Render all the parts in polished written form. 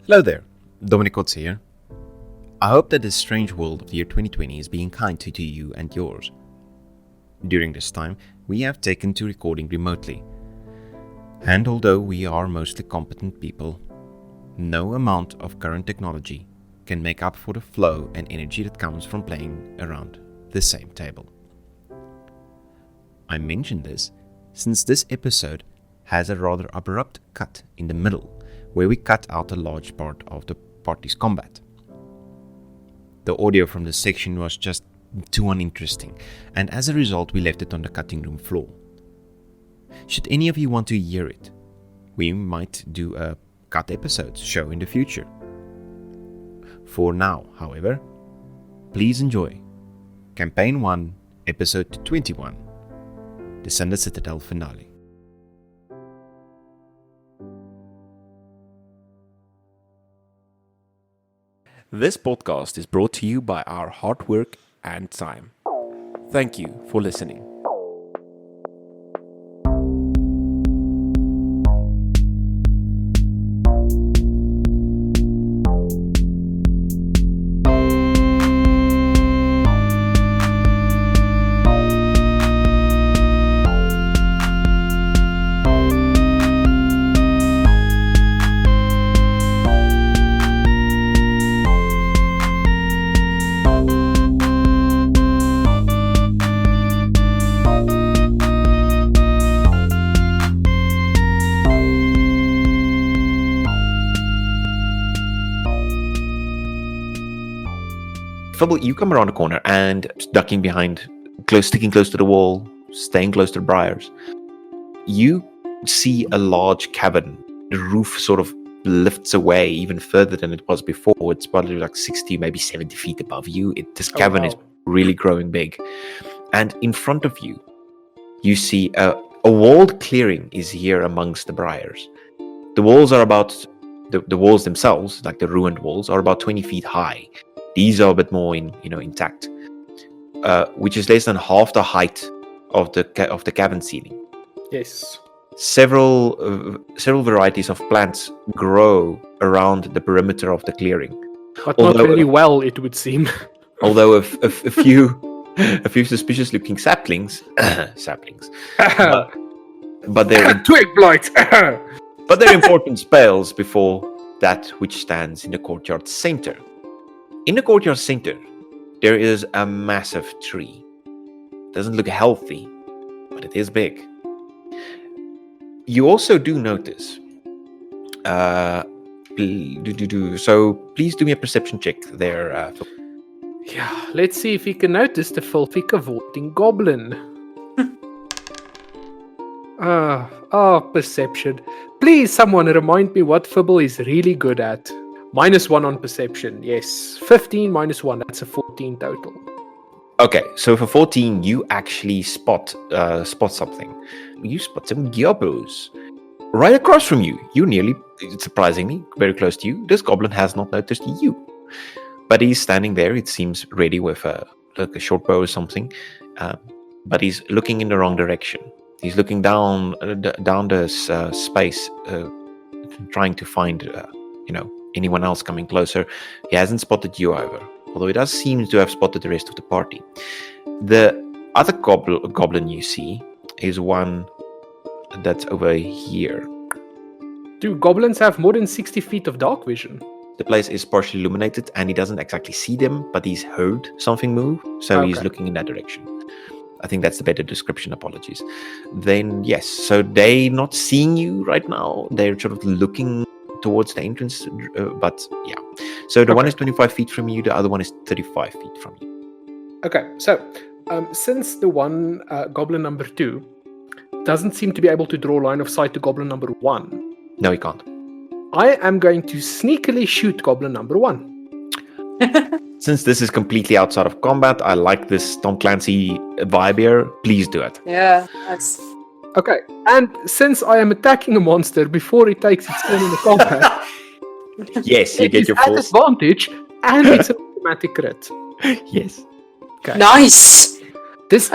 Hello there, Dominic Kotze here. I hope that this strange world of the year 2020 is being kind to you and yours. During this time, we have taken to recording remotely. And although we are mostly competent people, no amount of current technology can make up for the flow and energy that comes from playing around the same table. I mention this since this episode has a rather abrupt cut in the middle, where we cut out a large part of the party's combat. The audio from this section was just too uninteresting, and as a result we left it on the cutting room floor. Should any of you want to hear it, we might do a cut episodes show in the future. For now, however, please enjoy Campaign 1, Episode 21, the Sunday Citadel Finale. This podcast is brought to you by our hard work and time. Thank you for listening. You come around the corner and ducking behind, sticking close to the wall, staying close to the briars. You see a large cavern. The roof sort of lifts away even further than it was before. It's probably like 60, maybe 70 feet above you. This cavern is really growing big. And in front of you, you see a walled clearing is here amongst the briars. The walls are about, the walls themselves, like the ruined walls, are about 20 feet high. These are a bit more intact, which is less than half the height of the cavern ceiling. Yes. Several varieties of plants grow around the perimeter of the clearing, but not very well, it would seem. Although a few suspicious-looking saplings, but they're twig blight. But their importance pales before that which stands in the courtyard center. In the courtyard center, there is a massive tree. It doesn't look healthy, but it is big. You also do notice. So please do me a perception check there. Yeah, let's see if we can notice the filthy cavorting goblin. Perception. Please, someone remind me what Fibble is really good at. -1 on perception, yes. 15 -1, that's a 14 total. Okay, so for 14, you actually spot something. You spot some gyobos right across from you. You nearly, surprisingly, very close to you. This goblin has not noticed you. But he's standing there, it seems, ready with a short bow or something. But he's looking in the wrong direction. He's looking down this space, trying to find, anyone else coming closer. He hasn't spotted you, however, although he does seem to have spotted the rest of the party. The other goblin you see is one that's over here. Do goblins have more than 60 feet of dark vision? The place is partially illuminated and he doesn't exactly see them, but he's heard something move, so He's looking in that direction. I think that's the better description, apologies. Then, yes, so they're not seeing you right now. They're sort of looking towards the entrance, but yeah. So the one is 25 feet from you, the other one is 35 feet from you. Okay, so since the one goblin number 2 doesn't seem to be able to draw line of sight to goblin number 1. No, he can't. I am going to sneakily shoot goblin number 1. Since this is completely outside of combat, I like this Tom Clancy vibe here. Please do it. Yeah, that's... Okay, and since I am attacking a monster before it takes its turn in the combat, yes, you get your full advantage, and it's an automatic crit. Yes. Okay. Nice. This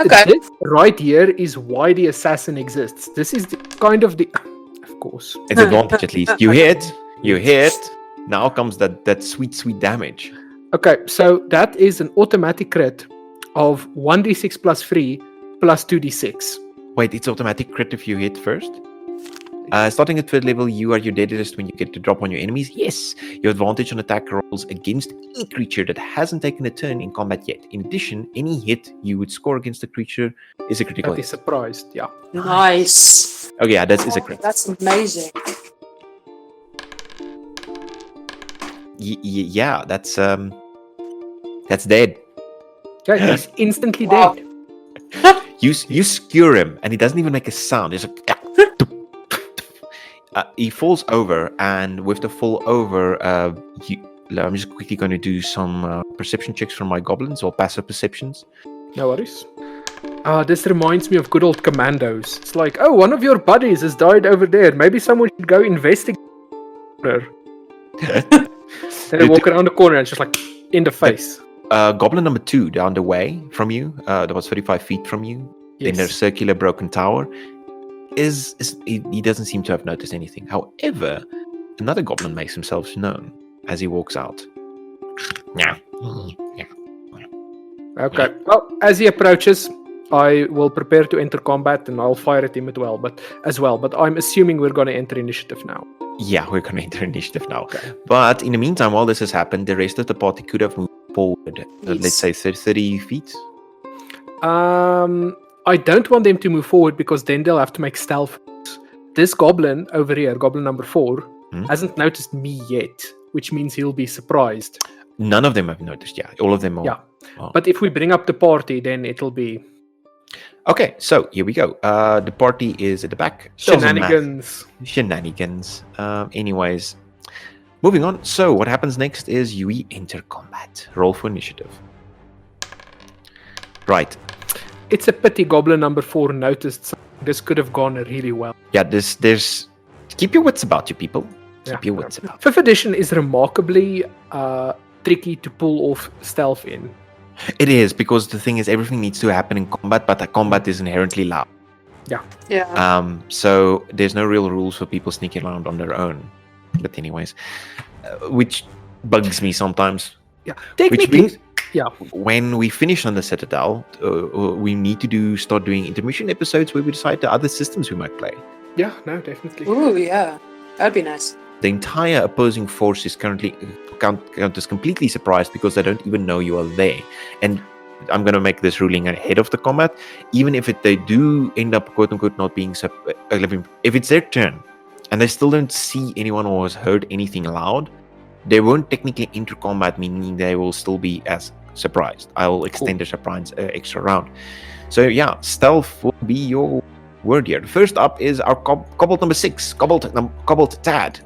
right here is why the assassin exists. This is of course. It's advantage at least. You hit. Now comes that sweet damage. Okay, so that is an automatic crit of 1d6 plus 3 plus 2d6. Wait, it's automatic crit if you hit first? Starting at 3rd level, you are your deadliest when you get to drop on your enemies. Yes, your advantage on attack rolls against any creature that hasn't taken a turn in combat yet. In addition, any hit you would score against a creature is a critical That hit. is surprised, yeah. Nice. Okay, yeah, that is a crit. That's amazing. Yeah, that's dead. Okay, he's instantly Wow. dead. You skewer him, and he doesn't even make a sound. He's like, he falls over, and with the fall over, I'm just quickly going to do some perception checks from my goblins, or passive perceptions. No worries. This reminds me of good old commandos. It's like, oh, one of your buddies has died over there. Maybe someone should go investigate. Then they walk around the corner and it's just like in the face. Goblin number 2 down the way from you, that was 35 feet from you, in their circular broken tower, he doesn't seem to have noticed anything. However, another goblin makes himself known as he walks out. Yeah. Okay. Well, as he approaches, I will prepare to enter combat and I'll fire at him as well. But I'm assuming we're going to enter initiative now. Yeah, we're going to enter initiative now. Okay. But in the meantime, while this has happened, the rest of the party could have moved forward, let's say 30 feet. I don't want them to move forward because then they'll have to make stealth. This goblin over here, goblin number 4, hasn't noticed me yet, which means he'll be surprised. None of them have noticed, yeah. All of them are. Yeah. But if we bring up the party, then it'll be... Okay, so here we go. The party is at the back. Shenanigans. Shenanigans. Anyways, moving on. So what happens next is we enter combat. Roll for initiative. Right. It's a pity goblin number 4 noticed something. This could have gone really well. Yeah, there's... Keep your wits about you, people. Keep your wits about 5th edition is remarkably tricky to pull off stealth in. It is, because the thing is, everything needs to happen in combat, but the combat is inherently loud. Yeah. So there's no real rules for people sneaking around on their own. But anyways, which bugs me sometimes. Yeah. Technically, Which means, yeah. when we finish on the Citadel, we need to start doing intermission episodes where we decide the other systems we might play. Yeah, no, definitely. Ooh, yeah. That'd be nice. The entire opposing force is currently is completely surprised because they don't even know you are there. And I'm going to make this ruling ahead of the combat. Even if they do end up, quote unquote, not being if it's their turn and they still don't see anyone or has heard anything loud, they won't technically enter combat, meaning they will still be as surprised. I'll extend the surprise extra round. So yeah, stealth will be your word here. First up is our kobold number 6, kobold Tad.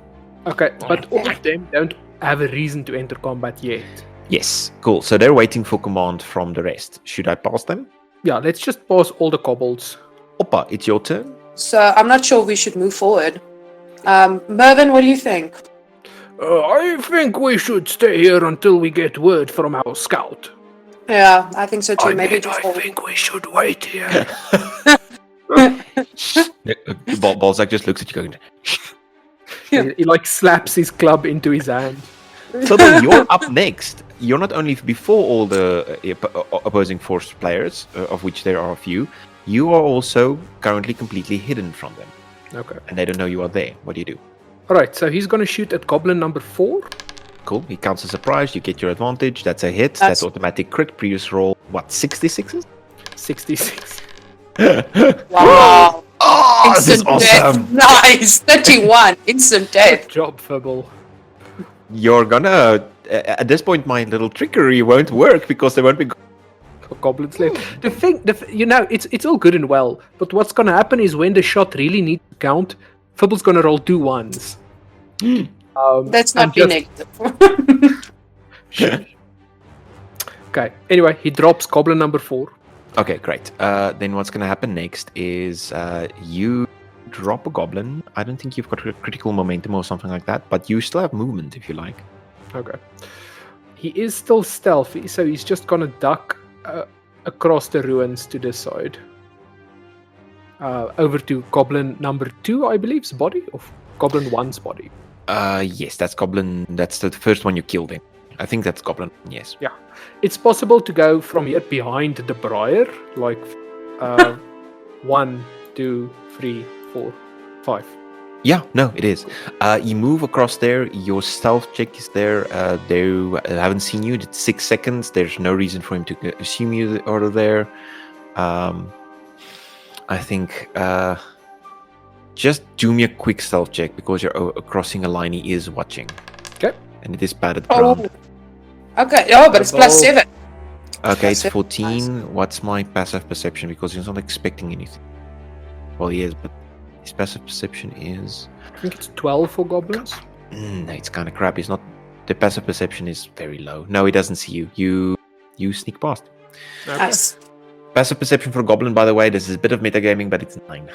Okay, but all of them don't have a reason to enter combat yet. Yes, cool. So they're waiting for command from the rest. Should I pass them? Yeah, let's just pass all the kobolds. Oppa, it's your turn. So I'm not sure we should move forward. Mervin, what do you think? I think we should stay here until we get word from our scout. Yeah, I think so too. I think we should wait here. Balzac just looks at you going, He like slaps his club into his hand. so then you're up next. You're not only before all the opposing force players, of which there are a few, you are also currently completely hidden from them. Okay. And they don't know you are there. What do you do? Alright, so he's gonna shoot at goblin number 4. Cool. He counts as surprise. You get your advantage. That's a hit. That's automatic crit. Previous roll, what, 66s? 66. Wow. Oh, this is Instant awesome. death. Nice. 31. Instant death. Good job, Fibble. You're gonna... at this point, my little trickery won't work because there won't be... Goblins left. The thing, it's all good and well, but what's gonna happen is when the shot really needs to count, Fibble's gonna roll 2 1s. Let's not be negative. Okay, anyway, he drops goblin number 4. Okay, great. Then what's going to happen next is you drop a goblin. I don't think you've got critical momentum or something like that, but you still have movement if you like. Okay. He is still stealthy, so he's just going to duck across the ruins to this side. Over to goblin number 2, I believe's body, or goblin 1's body. Yes, that's goblin. That's the first one you killed him. I think that's goblin. Yes. Yeah. It's possible to go from here behind the briar, like 1, 2, 3, 4, 5. Yeah, no, it is. You move across there. Your stealth check is there. They haven't seen you. It's 6 seconds. There's no reason for him to assume you are there. I think just do me a quick stealth check because you're crossing a line he is watching. Okay. And it is padded ground. Okay. Oh, but it's +7. Okay, it's Plus 14. nice. What's my passive perception? Because he's not expecting anything. Well, he is, but his passive perception is... I think it's 12 for goblins. No, it's kind of crap. It's not... The passive perception is very low. No, he doesn't see you. You sneak past. Okay. Nice. Passive perception for goblin, by the way, this is a bit of metagaming, but it's 9.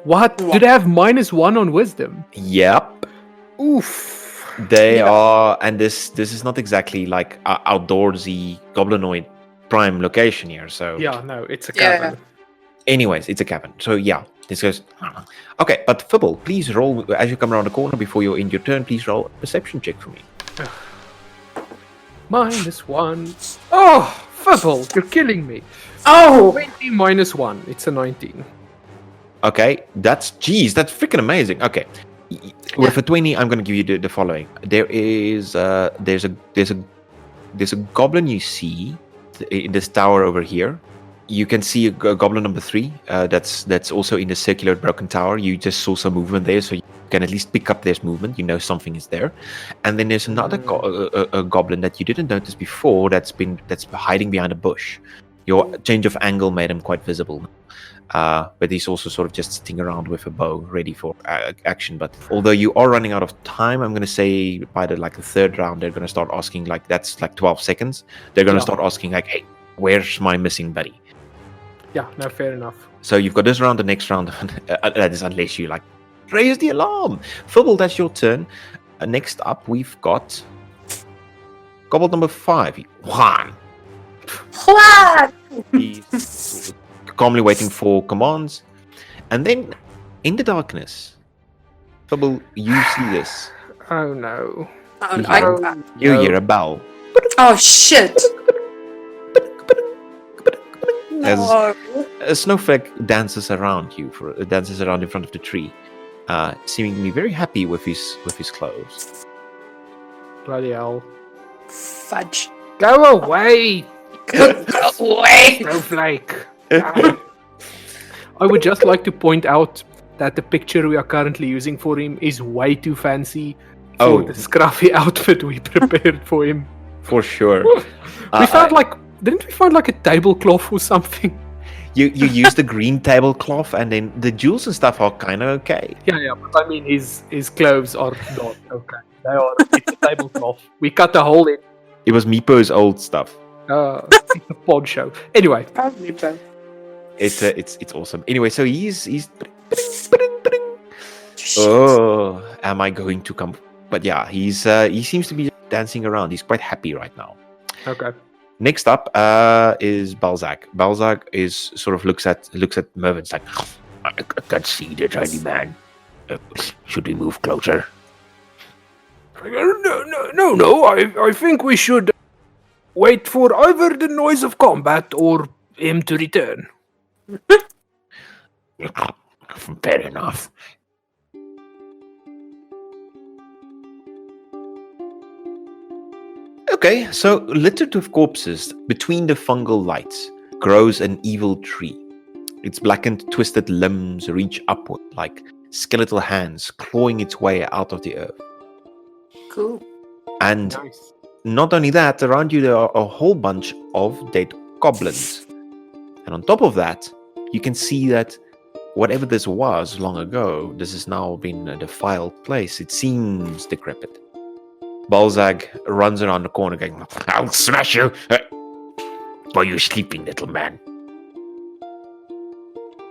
What? Do they have -1 on wisdom? Yep. Oof. They are, and this is not exactly like outdoorsy goblinoid prime location here. So Yeah, no, it's a Yeah. cabin. anyways, it's a cabin. So yeah, this goes. Okay, but Fibble, please roll as you come around the corner before you end your turn. Please roll a perception check for me. -1. Oh, Fibble, you're killing me. Oh, 20 -1. It's a 19. Okay, that's freaking amazing. Okay, with a 20, I'm going to give you the following. There's a goblin you see in this tower over here. You can see a goblin number 3. That's also in the circular broken tower. You just saw some movement there, so you can at least pick up there's movement. You know something is there. And then there's another a goblin that you didn't notice before. That's hiding behind a bush. Your change of angle made him quite visible. But he's also sort of just sitting around with a bow ready for action. But although you are running out of time, I'm going to say by the third round, they're going to start asking, that's 12 seconds. They're going to start asking, hey, where's my missing buddy? Yeah, no, fair enough. So you've got this round, the next round. That is unless you raise the alarm. Fibble, that's your turn. Next up, we've got goblin number 5. Juan. what? He's calmly waiting for commands. And then, in the darkness, Fibble, you see this. Oh no. You hear a bell. Oh shit. As No. a snowflake dances around in front of the tree, seemingly very happy with his clothes. Bloody hell. Fudge. Go away, Go away. snowflake. I would just like to point out that the picture we are currently using for him is way too fancy for the scruffy outfit we prepared for him. For sure. We found didn't we find a tablecloth or something? You use the green tablecloth, and then the jewels and stuff are kind of okay. Yeah, but I mean his clothes are not okay. They are. It's a tablecloth. We cut a hole in. It was Meepo's old stuff. It's a poncho. Anyway, Probably both. It's awesome. Anyway, so he's. Oh, am I going to come? But yeah, he seems to be dancing around. He's quite happy right now. okay. Next up is Balzac. Balzac is sort of looks at Mervyn. It's like, I can't see the tiny man. Should we move closer? No. I think we should wait for either the noise of combat or him to return. Fair enough. Okay, so littered with corpses, between the fungal lights, grows an evil tree. Its blackened, twisted limbs reach upward like skeletal hands clawing its way out of the earth. Cool. And Nice. not only that, around you there are a whole bunch of dead goblins. And on top of that, you can see that whatever this was long ago, this has now been a defiled place. It seems decrepit. Balzac runs around the corner going, I'll smash you! While you're sleeping, little man.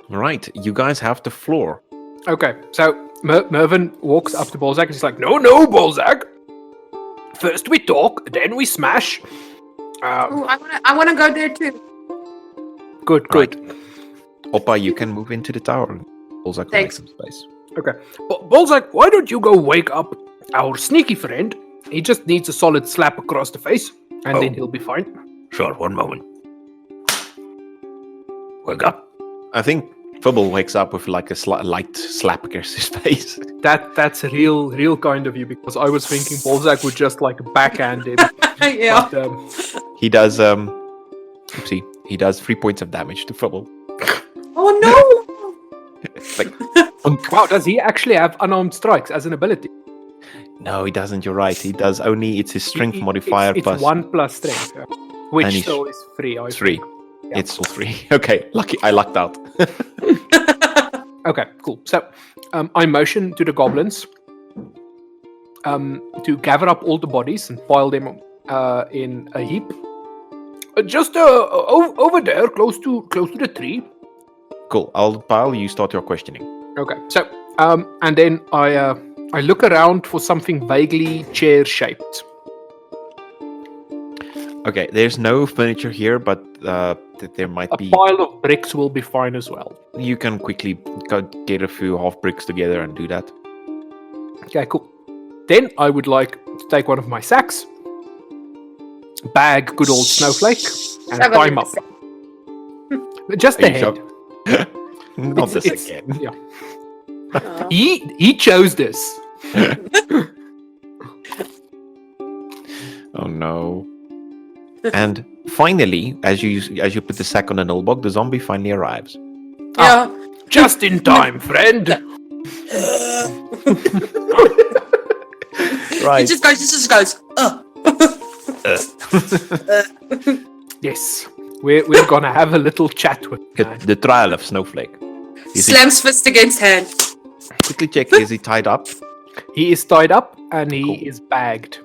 Right, you guys have the floor. Okay, so Mervyn walks up to Balzac and he's like, No, Balzac! First we talk, then we smash. Ooh, I wanna go there too. Good. Oppa, you can move into the tower. Balzac will make Thanks. some space. Okay. Balzac, why don't you go wake up our sneaky friend, he just needs a solid slap across the face, and then he'll be fine. Sure, one moment. Wake up. I think Fibble wakes up with like a light slap against his face. That's real kind of you, because I was thinking Balzac would just like backhand him. Yeah. But, He does oopsie. He does 3 points of damage to Fibble. Oh no! Like, wow, does he actually have unarmed strikes as an ability? no, he doesn't. You're right. He does only. It's his strength It- modifier it's plus 1 plus strength, And which he's- still is 3. I 3. think. Yeah. It's all 3. Okay, lucky. I lucked out. Okay, cool. So, I motion to the goblins to gather up all the bodies and pile them in a heap. Just over there, close to the tree. Cool. I'll pile. You start your questioning. Okay. So, and then I look around for something vaguely chair-shaped. Okay. There's no furniture here, but there might A be. pile of bricks will be fine as well. You can quickly get a few half bricks together and do that. Okay, cool. Then I would like to take one of my sacks, bag good old Snowflake, and Shove tie it him in up. Just Are the you head. Not this It's- again. Yeah. Oh. He chose this. Oh no. And finally, as you put the sack on the nullbog, the zombie finally arrives. Yeah. Just in time, friend. It just goes. Yes, we're gonna have a little chat with him. The trial of Snowflake. Is he, Slams fist against hand. quickly check, is he tied up? He is tied up and he Cool. is bagged.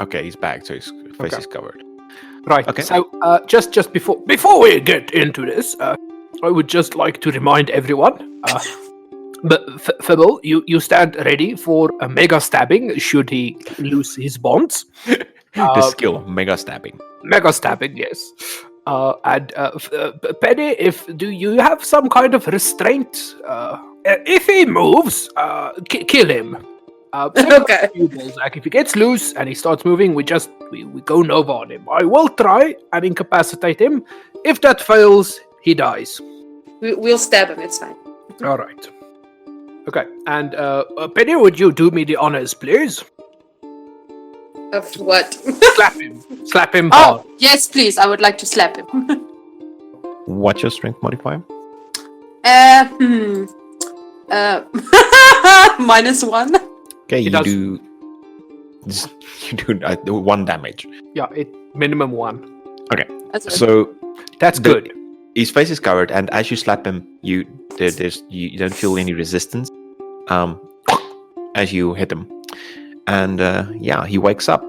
Okay, he's back, so his face Okay. is covered. Right. Okay. So, just before we get into this, I would just like to remind everyone. But Fibble, you stand ready for a mega stabbing should he lose his bonds. The skill, mega stabbing. Mega stabbing, yes. And Penny, do you have some kind of restraint? If he moves, kill him. Okay. Like if he gets loose and he starts moving, we go Nova on him. I will try and incapacitate him. If that fails, he dies. We'll stab him. It's fine. All right. Okay. And Penny, would you do me the honors, please? Of what? Slap him. Slap him hard. Oh, yes, please. I would like to slap him. What's your strength modifier? -1. Okay, He you does- do. You do 1 damage. Yeah, minimum 1. Okay, That's it. so That's The- good. his face is covered, and as you slap him, you don't feel any resistance. As you hit him, and yeah, he wakes up.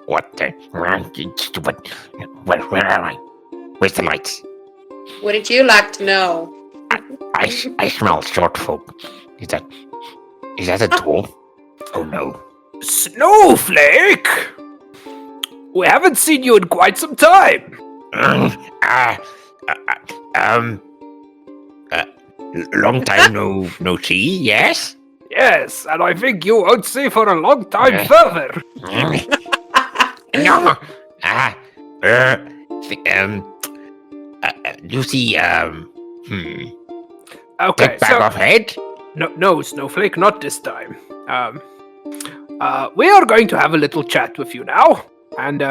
What the? Stupid. Where am I? Where's the lights? Wouldn't you like to know? I smell short folk. Is that a dwarf? Oh no. Snowflake! We haven't seen you in quite some time. Long time no see. Yes. Yes, and I think you won't see for a long time further. No. You see, Okay, that bag of head? no, Snowflake, not this time. We are going to have a little chat with you now, and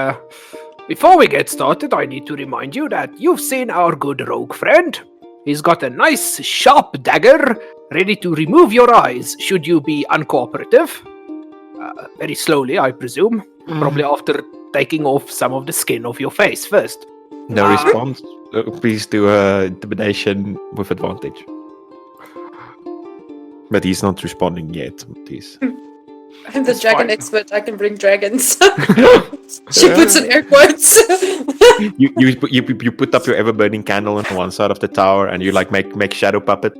before we get started, I need to remind you that you've seen our good rogue friend. He's got a nice, sharp dagger, ready to remove your eyes should you be uncooperative. Very slowly, I presume. Probably after taking off some of the skin off your face first. No response. Please do intimidation with advantage. But he's not responding yet. Please. I'm the That's dragon fine. expert. I can bring dragons. She puts in air quotes. you put up your ever burning candle on one side of the tower, and you like make shadow puppet.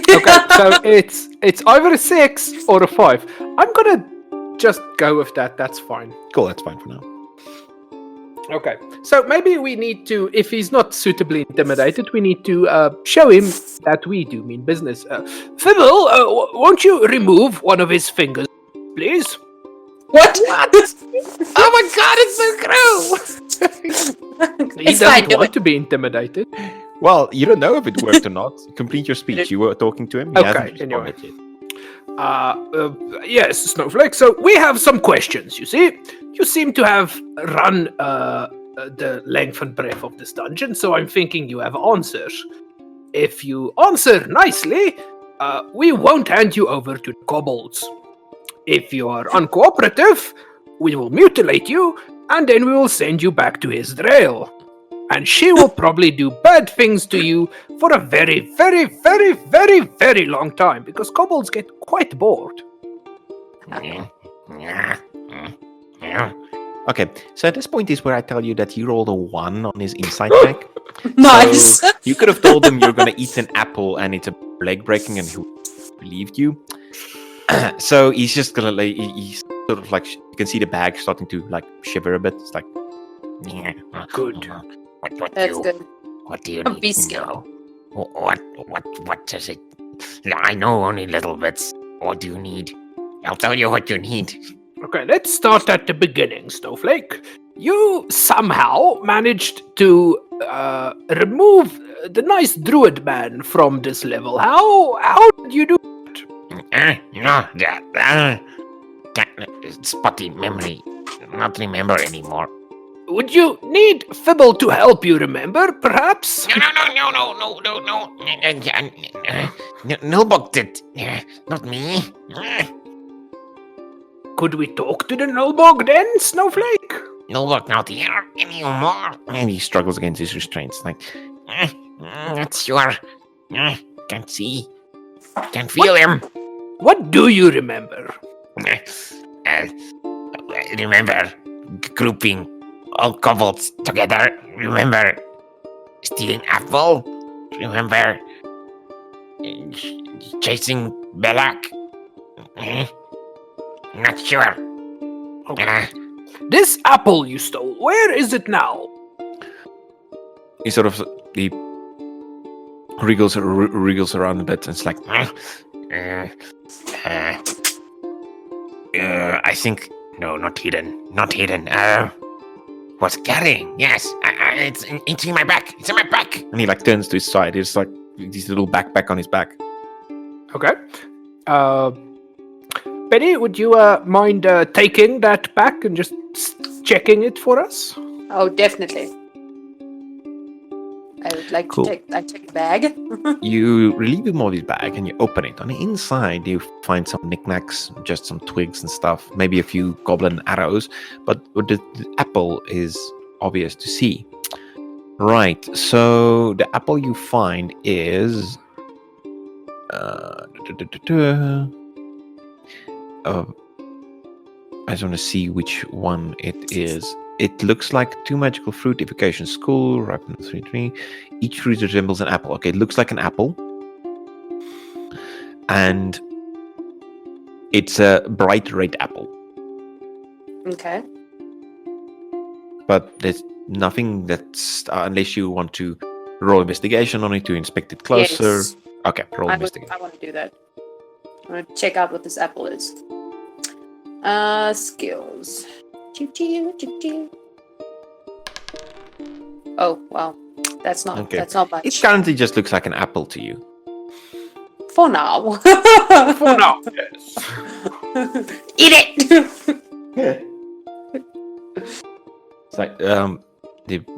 Okay, so it's either a 6 or a 5. I'm gonna just go with that. That's fine. Cool, that's fine for now. Okay, so maybe we need to, if he's not suitably intimidated, we need to show him that we do mean business. Fibble, won't you remove one of his fingers, please? What? Oh my god, it's so gross! He It's fine, doesn't do want it. to be intimidated. Well, you don't know if it worked or not. Complete your speech. You were talking to him. He hasn't Okay, anyway. responded yet. Yes, Snowflake. So we have some questions, you see. You seem to have run the length and breadth of this dungeon, so I'm thinking you have answers. If you answer nicely, we won't hand you over to the kobolds. If you are uncooperative, we will mutilate you, and then we will send you back to his drail. And she will probably do bad things to you for a very, very, very, very, very long time, because kobolds get quite bored. Okay, so at this point is where I tell you that you rolled a 1 on his insight check. Nice. So you could have told him you're going to eat an apple and it's a leg breaking, and he believed you. So he's just gonna like he's sort of like you can see the bag starting to like shiver a bit. It's like Good. That's good. What do you A need beast. to know? What does it? I know only little bits. What do you need? I'll tell you what you need. Okay, let's start at the beginning, Snowflake. You somehow managed to remove the nice druid man from this level. How did you do it? No, spotty memory. Not remember anymore. Would you need Fibble to help you remember, perhaps? No. Nilbog did. Not me. Could we talk to the Nullbog then, Snowflake? Nilbog not here anymore. and he struggles against his restraints. Like Not sure. Can't see. Can't feel him. What do you remember? Remember grouping all kobolds together. Remember stealing apple. Remember chasing Belak. Not sure. This apple you stole, where is it now? he sort of he wriggles around a bit, and it's like I think no, not hidden. Not hidden. Was carrying? Yes, it's in my back. It's in my back. and he like turns to his side. It's like this little backpack on his back. Okay. Penny, would you mind taking that back and just checking it for us? Oh, definitely. I would like Cool. to check the bag. You relieve him of his bag and you open it. On the inside, you find some knickknacks, just some twigs and stuff, maybe a few goblin arrows, but the apple is obvious to see. Right, so the apple you find is. I just want to see which one it is. It looks like 2 magical fruit, evocation school, ripen 3 Each fruit resembles an apple. Okay, it looks like an apple. And it's a bright red apple. Okay. But there's nothing that's unless you want to roll investigation on it to inspect it closer. Yes. Okay, roll investigation. I want to do that. I want to check out what this apple is. Skills. Oh wow, that's not Okay. much. It currently just looks like an apple to you. For now. For now, yes. Eat it. It's like the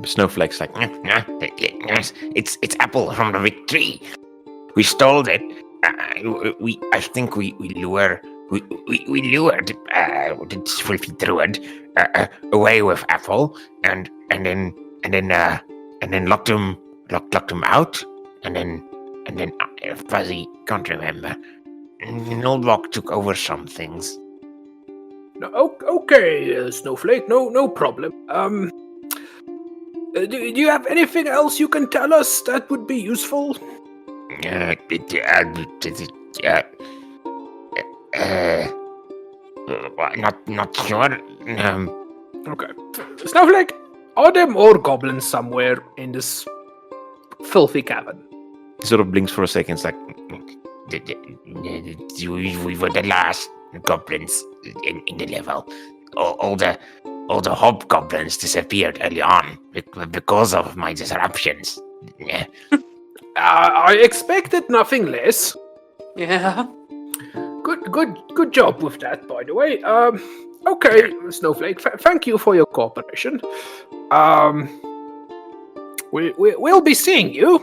snowflakes like yes, it's apple from the big tree. We stole it. I think we lured the filthy druid away with apple and then locked him out and then Fuzzy can't remember. Nilbog took over some things. No, okay, Snowflake, no problem. Do you have anything else you can tell us that would be useful? Not sure. Okay. Snowflake, Are there more goblins somewhere in this filthy cavern? He sort of blinks for a second. It's like, We were the last goblins in the level. All the hobgoblins disappeared early on because of my disruptions. Yeah. I expected nothing less. Yeah. Good job with that, by the way. Okay, Snowflake. Thank you for your cooperation. We'll be seeing you.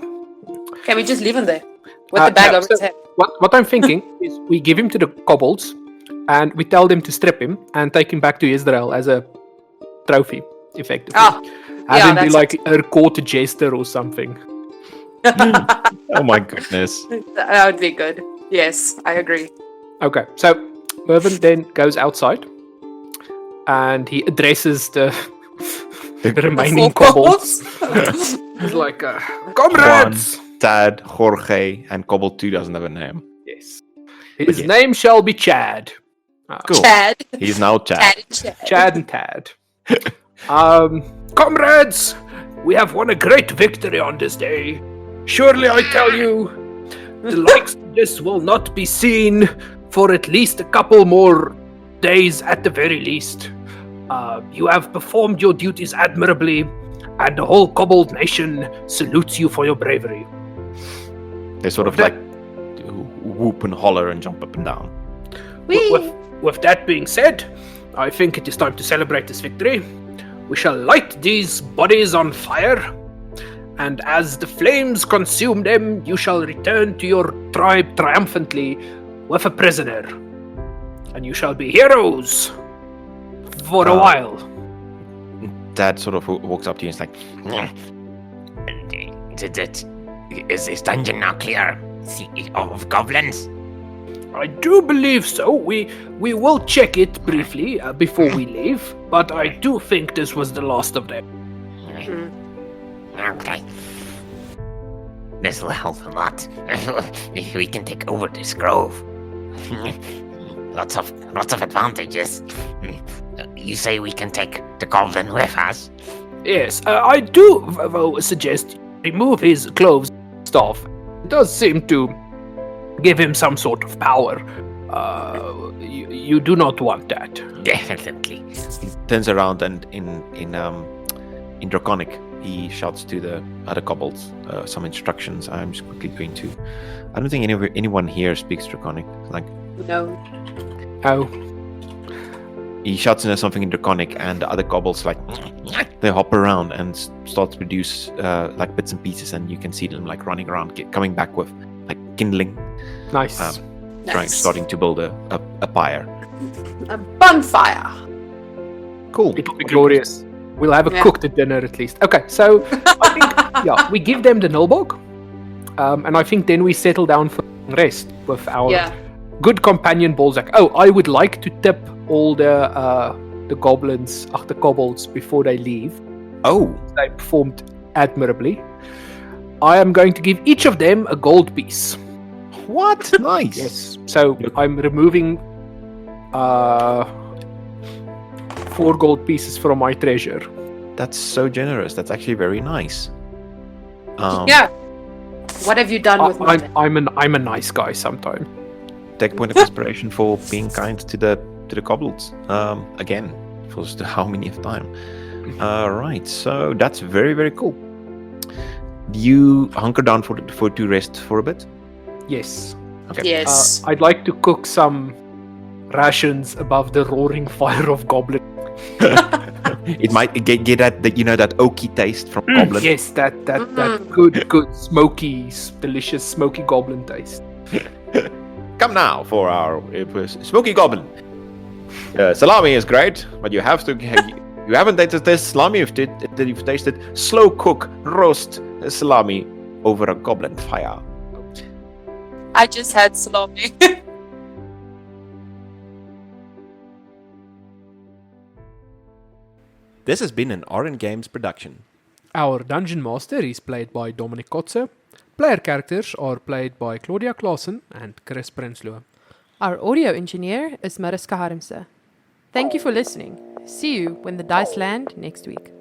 Can we just leave him there with the bag over his head? What I'm thinking is we give him to the kobolds, and we tell them to strip him and take him back to Israel as a trophy, effectively. Have him be like a court jester or something. oh my goodness. That would be good. Yes, I agree. Okay, so Mervyn then goes outside, and he addresses the remaining kobolds. He's like, comrades! Juan, Tad, Jorge, and Kobold 2 doesn't have a name. Yes. His name shall be Chad. Cool. Chad. He's now Chad. Chad and Tad. Comrades, we have won a great victory on this day. Surely I tell you, the likes of this will not be seen for at least a couple more days at the very least. You have performed your duties admirably, and the whole Kobold nation salutes you for your bravery. They sort of like whoop and holler and jump up and down. With that being said, I think it is time to celebrate this victory. We shall light these bodies on fire, and as the flames consume them, you shall return to your tribe triumphantly with a prisoner. And you shall be heroes for a while. Dad sort of walks up to you and is like, Is this dungeon now clear of goblins? I do believe so. We will check it briefly before we leave, but I do think this was the last of them. Okay. This will help a lot. If we can take over this grove. Lots of advantages. You say we can take the goblin with us? Yes, I do suggest remove his clothes stuff. It does seem to give him some sort of power. You do not want that. Definitely. he turns around and in Draconic, he shouts to the other kobolds some instructions. I'm just quickly going to. I don't think anyone here speaks Draconic. Like, No. Oh. he shouts something in Draconic, and the other kobolds they hop around and start to produce like bits and pieces, and you can see them like running around, coming back with like kindling. Nice. Starting to build a pyre. A bonfire. Cool. It will be glorious. We'll have a cooked dinner at least. Okay, so I think we give them the Nulbog, and I think then we settle down for rest with our good companion Balzac. Oh, I would like to tip all the goblins, the kobolds, before they leave. Oh, they performed admirably. I am going to give each of them a gold piece. what? Nice. Yes. So I'm removing 4 gold pieces from my treasure. That's so generous. That's actually very nice. What have you done with money? I'm a nice guy sometimes. Take point of inspiration for being kind to the kobolds. Again, for how many of time? Right. So that's very, very cool. You hunker down for to rest for a bit. Yes. Okay. Yes. I'd like to cook some rations above the roaring fire of goblin. It might get that that oaky taste from goblin. Yes, that good smoky, delicious smoky goblin taste. Come now for our smoky goblin. Salami is great, but you haven't tasted this salami. You've tasted slow cook roast salami over a goblin fire. I just had salami. This has been an RN Games production. Our Dungeon Master is played by Dominic Kotze. Player characters are played by Claudia Claassen and Chris Prinsloo. Our audio engineer is Mariske Harmse. Thank you for listening. See you when the dice land next week.